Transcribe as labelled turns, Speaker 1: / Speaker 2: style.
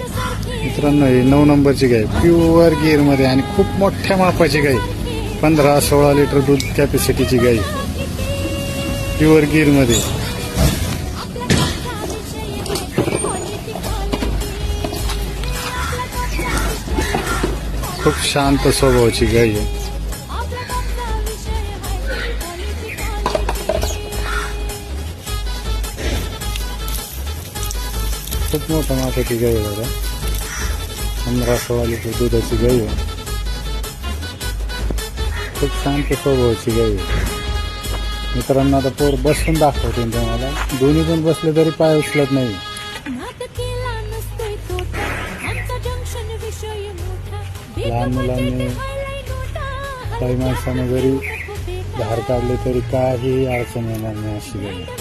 Speaker 1: मित्रांनो ही 9 नंबरची गाय प्युअर गिर मध्ये आणि खूप मोठ्या मापाची गाय 15-16 लिटर दूध कॅपॅसिटीची गाय प्युअर गिर मध्ये खूप शांत स्वभावाची गाय आहे. खूप मोठ्या मापाची गाय आहे बघा 15-16 लिटर दुधाची गाय आहे. खूप शांत स्वभावाची गाय आहे. मित्रांनो आता पोर बसून दाखवतो तुम्हाला दोन्ही पण बसले तरी पाय उचलत नाही. लहान मुलांनी काही माणसाने जरी धार काढले तरी काही अडचण येणार नाही अशी गाय.